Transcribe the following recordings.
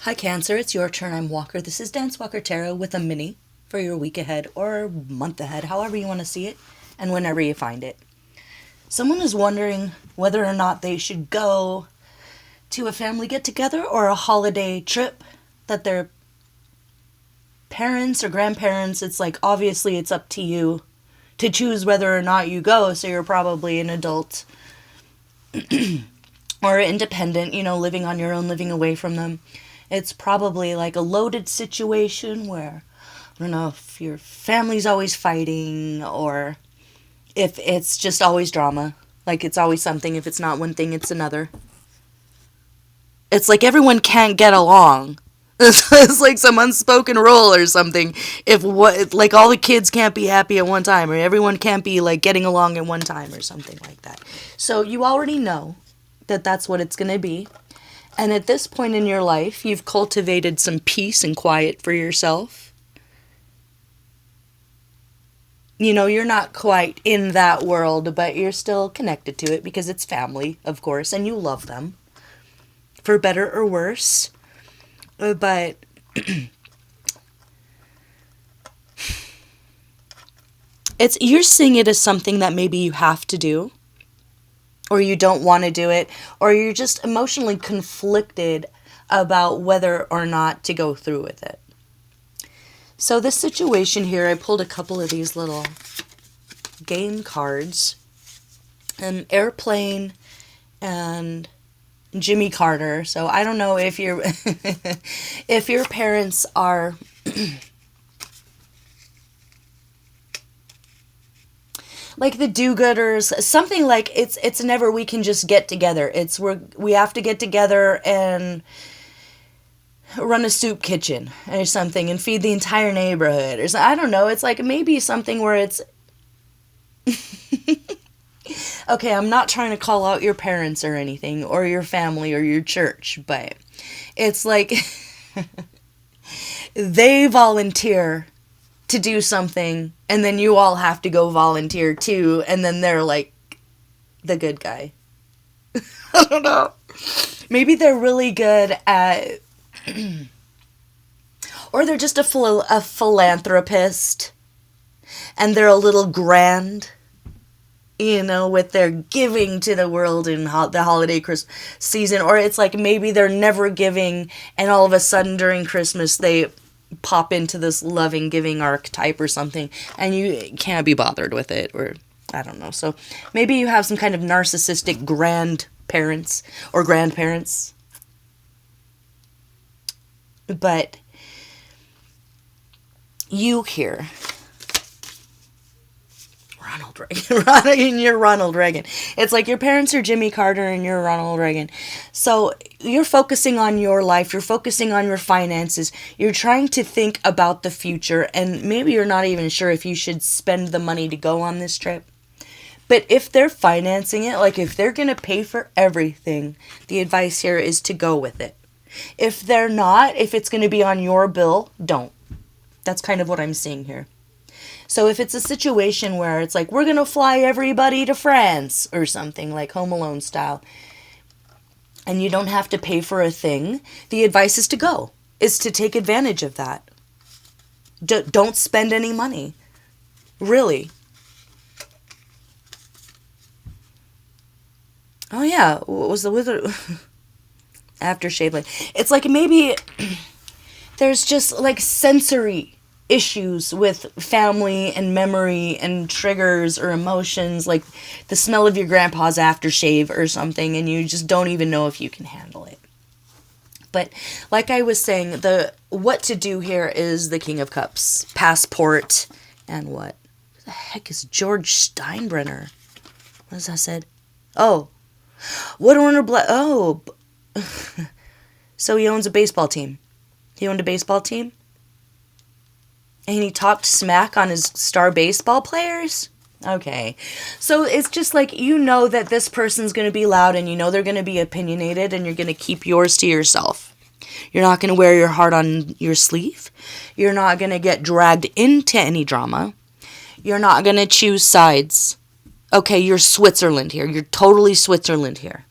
Hi, Cancer. It's your turn. I'm Walker. This is Dance Walker Tarot with a mini for your week ahead or month ahead, however you want to see it, and whenever you find it. Someone is wondering whether or not they should go to a family get together or a holiday trip that their parents or grandparents, it's like obviously it's up to you to choose whether or not you go, so you're probably an adult or independent, living on your own, living away from them. It's probably like a loaded situation where I don't know if your family's always fighting or if it's just always drama. Like it's always something. If it's not one thing, it's another. It's like everyone can't get along. It's like some unspoken rule or something. If what like all the kids can't be happy at one time, or everyone can't be like getting along at one time, or something like that. So you already know that that's what it's gonna be. And at this point in your life, you've cultivated some peace and quiet for yourself. You're not quite in that world, but you're still connected to it because it's family, of course, and you love them, for better or worse. But you're seeing it as something that maybe you have to do, or you don't want to do it, or you're just emotionally conflicted about whether or not to go through with it. So this situation here, I pulled a couple of these little game cards. An airplane and Jimmy Carter. So I don't know if you're if your parents are like the do-gooders, something like it's never we can just get together. We have to get together and run a soup kitchen or something and feed the entire neighborhood or I don't know. It's like maybe something where it's okay, I'm not trying to call out your parents or anything or your family or your church, but it's like they volunteer to do something and then you all have to go volunteer too, and then they're like the good guy. I don't know. Maybe they're really good at or they're just a philanthropist and they're a little grand, with their giving to the world in the holiday Christmas season. Or it's like maybe they're never giving and all of a sudden during Christmas they pop into this loving giving archetype or something and you can't be bothered with it, or I don't know. So maybe you have some kind of narcissistic grandparents or grandparents. But you here, Ronald Reagan. You're Ronald Reagan. It's like your parents are Jimmy Carter and you're Ronald Reagan. So you're focusing on your life. You're focusing on your finances. You're trying to think about the future. And maybe you're not even sure if you should spend the money to go on this trip. But if they're financing it, like if they're going to pay for everything, the advice here is to go with it. If they're not, if it's going to be on your bill, don't. That's kind of what I'm seeing here. So if it's a situation where it's like, we're going to fly everybody to France or something like Home Alone style, and you don't have to pay for a thing, the advice is to go, is to take advantage of that. Don't spend any money. Really. Oh yeah, what was the wizard? Aftershave. It's like maybe there's just like sensory issues with family and memory and triggers or emotions, like the smell of your grandpa's aftershave or something, and you just don't even know if you can handle it. But like I was saying, the what to do here is the King of Cups, passport, and what? Who the heck is George Steinbrenner? What does that said? Oh, what Warner Oh, so he owns a baseball team. He owned a baseball team? And he talked smack on his star baseball players? Okay. So it's just like, that this person's going to be loud and they're going to be opinionated and you're going to keep yours to yourself. You're not going to wear your heart on your sleeve. You're not going to get dragged into any drama. You're not going to choose sides. Okay, you're Switzerland here. You're totally Switzerland here.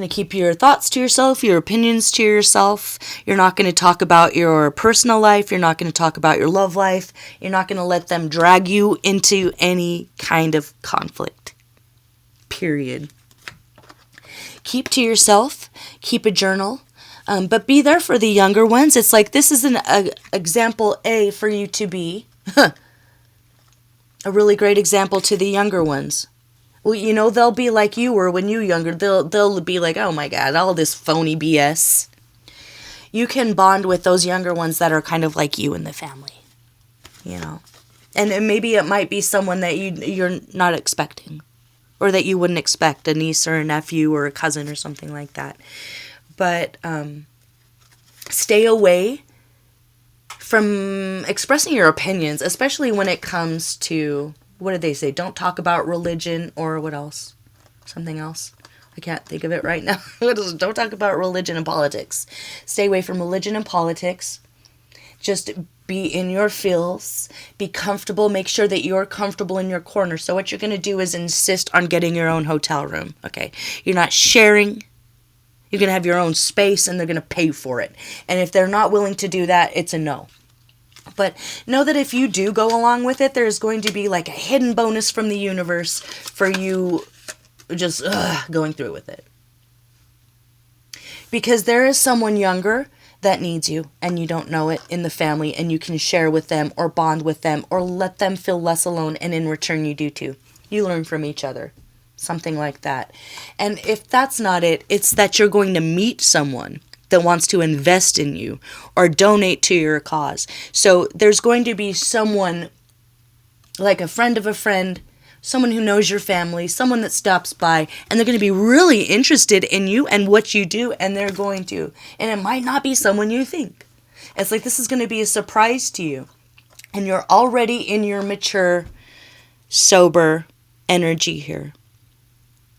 Going to keep your thoughts to yourself, your opinions to yourself. You're not going to talk about your personal life. You're not going to talk about your love life. You're not going to let them drag you into any kind of conflict. Period. Keep to yourself. Keep a journal. But be there for the younger ones. It's like this is an example A for you to be a really great example to the younger ones. Well, you know, they'll be like you were when you were younger. They'll be like, oh my God, all this phony BS. You can bond with those younger ones that are kind of like you in the family, you know. And maybe it might be someone that you're not expecting, or that you wouldn't expect, a niece or a nephew or a cousin or something like that. But stay away from expressing your opinions, especially when it comes to, what did they say? Don't talk about religion, or what else? Something else. I can't think of it right now. Don't talk about religion and politics. Stay away from religion and politics. Just be in your feels. Be comfortable. Make sure that you're comfortable in your corner. So what you're going to do is insist on getting your own hotel room. Okay? You're not sharing. You're going to have your own space, and they're going to pay for it. And if they're not willing to do that, it's a no. But know that if you do go along with it, there's going to be like a hidden bonus from the universe for you just going through with it. Because there is someone younger that needs you, and you don't know it, in the family, and you can share with them or bond with them or let them feel less alone, and in return you do too. You learn from each other. Something like that. And if that's not it, it's that you're going to meet someone that wants to invest in you or donate to your cause. So there's going to be someone, like a friend of a friend, someone who knows your family, someone that stops by, and they're going to be really interested in you and what you do, and they're going to. And it might not be someone you think. It's like this is going to be a surprise to you. And you're already in your mature, sober energy here.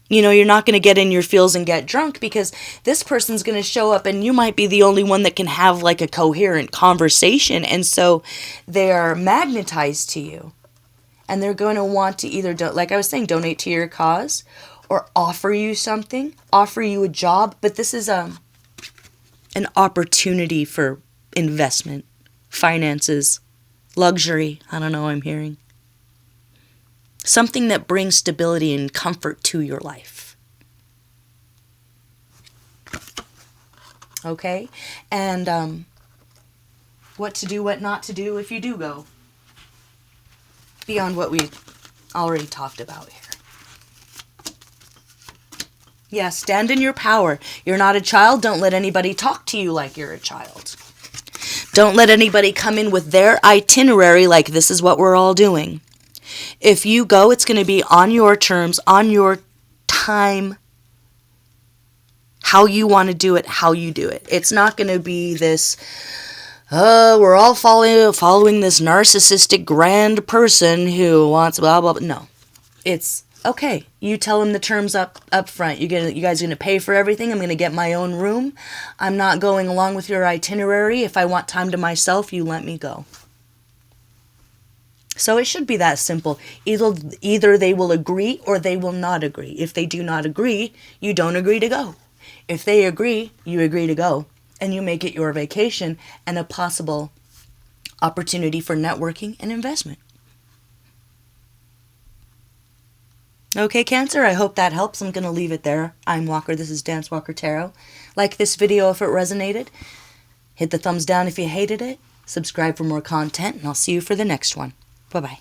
You know, you're not going to get in your feels and get drunk, because this person's going to show up and you might be the only one that can have like a coherent conversation. And so they are magnetized to you. And they're going to want to either, like I was saying, donate to your cause or offer you something, offer you a job. But this is an opportunity for investment, finances, luxury. I don't know, I'm hearing. Something that brings stability and comfort to your life. Okay? And what to do, what not to do if you do go. Beyond what we already talked about here. Yeah, stand in your power. You're not a child. Don't let anybody talk to you like you're a child. Don't let anybody come in with their itinerary like this is what we're all doing. If you go, it's going to be on your terms, on your time, how you want to do it, how you do it. It's not going to be this, we're all following this narcissistic grand person who wants blah, blah, blah. No. It's, okay, you tell them the terms up front. You guys are going to pay for everything. I'm going to get my own room. I'm not going along with your itinerary. If I want time to myself, you let me go. So it should be that simple. Either they will agree or they will not agree. If they do not agree, you don't agree to go. If they agree, you agree to go. And you make it your vacation and a possible opportunity for networking and investment. Okay, Cancer, I hope that helps. I'm going to leave it there. I'm Walker. This is Dance Walker Tarot. Like this video if it resonated. Hit the thumbs down if you hated it. Subscribe for more content, and I'll see you for the next one. Bye-bye.